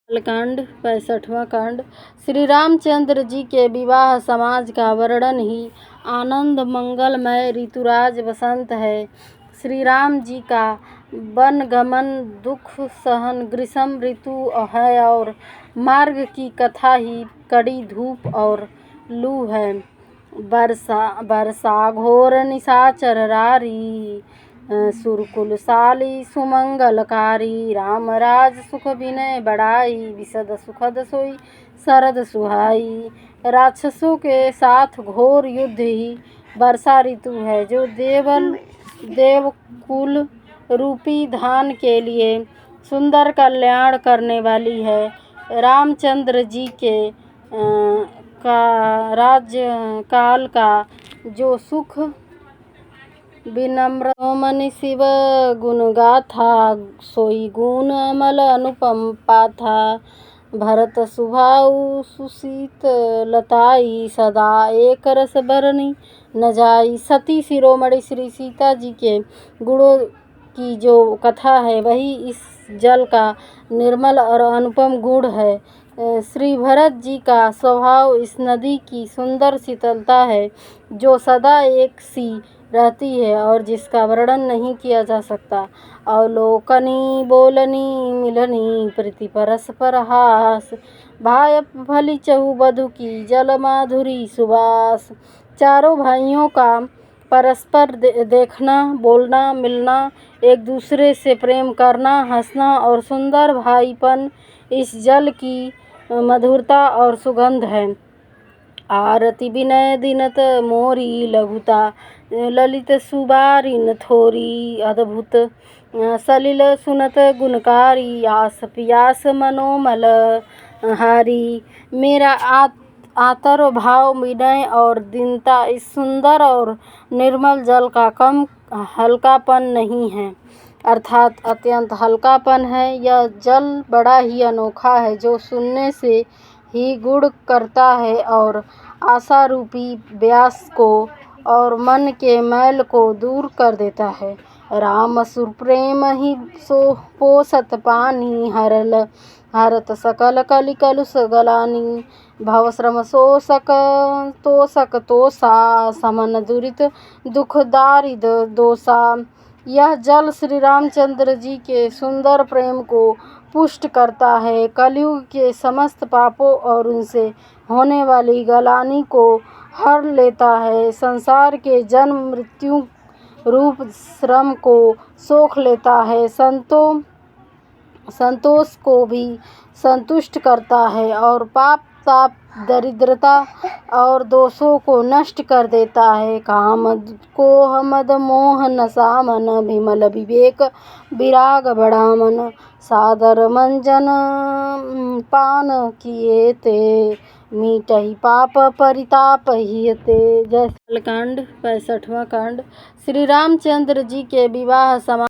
बालकांड 65वां कांड। श्री रामचंद्र जी के विवाह समाज का वर्णन ही आनंद मंगलमय ऋतुराज वसंत है। श्री राम जी का वनगमन दुख सहन ग्रीष्म ऋतु है और मार्ग की कथा ही कड़ी धूप और लू है। वर्षा घोर निशाचर रारी सुरकुलशाली सुमंगलकारी राम राज सुख विनय बढ़ाई विशद सुखद सोई शरद सुहाई। राक्षसों के साथ घोर युद्ध ही वर्षा ऋतु है जो देवकुल रूपी धान के लिए सुंदर कल्याण करने वाली है। रामचंद्र जी के राज्यकाल का जो सुख विनम्र मनि शिव गुण गाथा सोई गुण अमल अनुपम पाथा। भरत सुभाऊ सुशीत लताई सदा एक रस बरनी न जाई। सती शिरोमणि श्री सीता जी के गुणों की जो कथा है वही इस जल का निर्मल और अनुपम गुण है। श्री भरत जी का स्वभाव इस नदी की सुंदर शीतलता है जो सदा एक सी रहती है और जिसका वर्णन नहीं किया जा सकता। अवलोकनी बोलनी मिलनी प्रीति परस्पर हास भाय भली चहु बधु की जल माधुरी सुबास। चारों भाइयों का परस्पर देखना बोलना मिलना एक दूसरे से प्रेम करना हंसना और सुंदर भाईपन इस जल की मधुरता और सुगंध है। आरती विनय दिनत मोरी लघुता ललित सुबारिन थोरी अद्भुत सलिल सुनत गुणकारी आस पियास मनोमल हारी। मेरा आतर भाव विनय और दीनता इस सुंदर और निर्मल जल का कम हल्कापन नहीं है अर्थात अत्यंत हल्कापन है। यह जल बड़ा ही अनोखा है जो सुनने से ही गुण करता है और आशा रूपी व्यास को और मन के मैल को दूर कर देता है। राम सुरप्रेम ही सो पोसत पानी हरत सकल कलि कलुष गलानी। भवश्रम शोषक तोषक तोषा समन दुरित दुख दारिद दोषा। यह जल श्री रामचंद्र जी के सुंदर प्रेम को पुष्ट करता है कलयुग के समस्त पापों और उनसे होने वाली गलानी को हर लेता है संसार के जन्म मृत्यु रूप श्रम को सोख लेता है संतोष को भी संतुष्ट करता है और पाप ताप दरिद्रता और दोषों को नष्ट कर देता है। काम कोह मद मोह नशा मन विमल विवेक विराग बढ़ामन सादर मंजन पान किए ते मीटहि पाप परिताप हियते। जय बालकांड 65वां कांड। श्री रामचंद्र जी के विवाह समाज